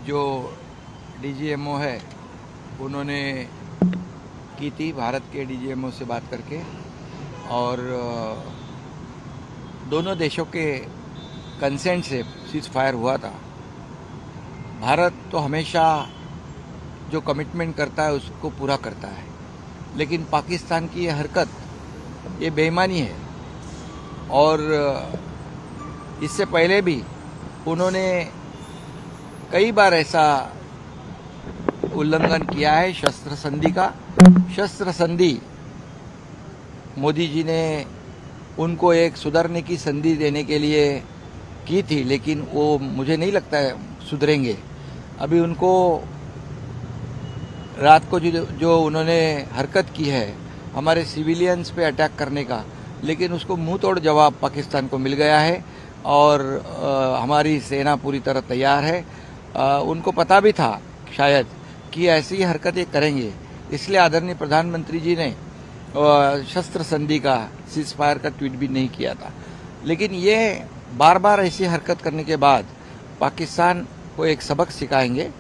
जो डीजीएमओ है उन्होंने की थी भारत के डीजीएमओ से बात करके, और दोनों देशों के कंसेंट से सीज फायर हुआ था। भारत तो हमेशा जो कमिटमेंट करता है उसको पूरा करता है, लेकिन पाकिस्तान की ये हरकत ये बेईमानी है। और इससे पहले भी उन्होंने कई बार ऐसा उल्लंघन किया है शस्त्र संधि का। शस्त्र संधि मोदी जी ने उनको एक सुधरने की संधि देने के लिए की थी, लेकिन वो मुझे नहीं लगता है सुधरेंगे। अभी उनको रात को जो उन्होंने हरकत की है हमारे सिविलियंस पे अटैक करने का, लेकिन उसको मुंह तोड़ जवाब पाकिस्तान को मिल गया है और हमारी सेना पूरी तरह तैयार है। उनको पता भी था शायद कि ऐसी हरकतें करेंगे, इसलिए आदरणीय प्रधानमंत्री जी ने शस्त्र संधि का सीज फायर का ट्वीट भी नहीं किया था। लेकिन ये बार बार ऐसी हरकत करने के बाद पाकिस्तान को एक सबक सिखाएंगे।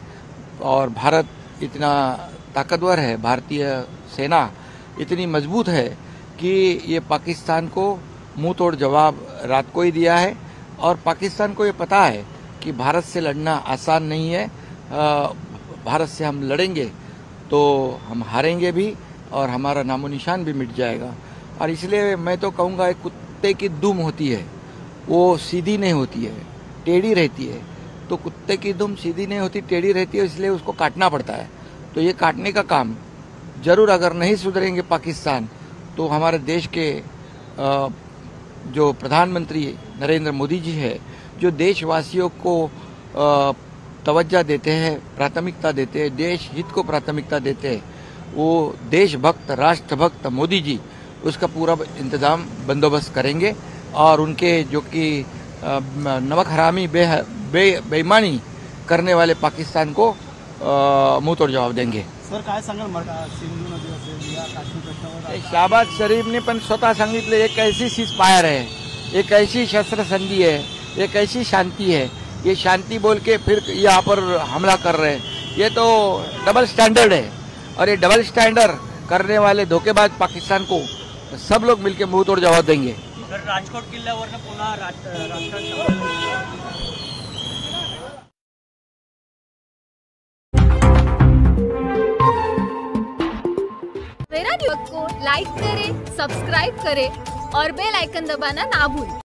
और भारत इतना ताकतवर है, भारतीय सेना इतनी मजबूत है कि ये पाकिस्तान को मुंह तोड़ जवाब रात को ही दिया है। और पाकिस्तान को ये पता है कि भारत से लड़ना आसान नहीं है। भारत से हम लड़ेंगे तो हम हारेंगे भी और हमारा नामो निशान भी मिट जाएगा। और इसलिए मैं तो कहूँगा एक कुत्ते की दुम होती है, वो सीधी नहीं होती है, टेढ़ी रहती है। तो कुत्ते की दुम सीधी नहीं होती, टेढ़ी रहती है, इसलिए उसको काटना पड़ता है। तो ये काटने का काम जरूर, अगर नहीं सुधरेंगे पाकिस्तान तो हमारे देश के जो प्रधानमंत्री नरेंद्र मोदी जी है, जो देशवासियों को तवज्जो देते हैं, प्राथमिकता देते हैं, देश हित को प्राथमिकता देते हैं, वो देशभक्त राष्ट्रभक्त मोदी जी उसका पूरा इंतजाम बंदोबस्त करेंगे। और उनके जो कि नमक हरामी बेईमानी करने वाले पाकिस्तान को मुंह तोड़ जवाब देंगे। सर काय सांगाल सिंधू नदी असेल या काश्मीर प्रश्नावर? शहबाज शरीफने पण स्वतः सांगितलं एक ऐसी सीज फायर है, एक ऐसी शस्त्र संधि है, एक ऐसी शांति है। ये शांति बोल के फिर यहाँ पर हमला कर रहे हैं, ये तो डबल स्टैंडर्ड है। और ये डबल स्टैंडर्ड करने वाले धोखेबाज पाकिस्तान को सब लोग मिलकर मुंह तोड़ जवाब देंगे। राजकोट किल्ल्यावर पुन्हा मेरा न्यूज़ को लाइक करें, सब्सक्राइब करें और बेल आइकन दबाना ना भूलें।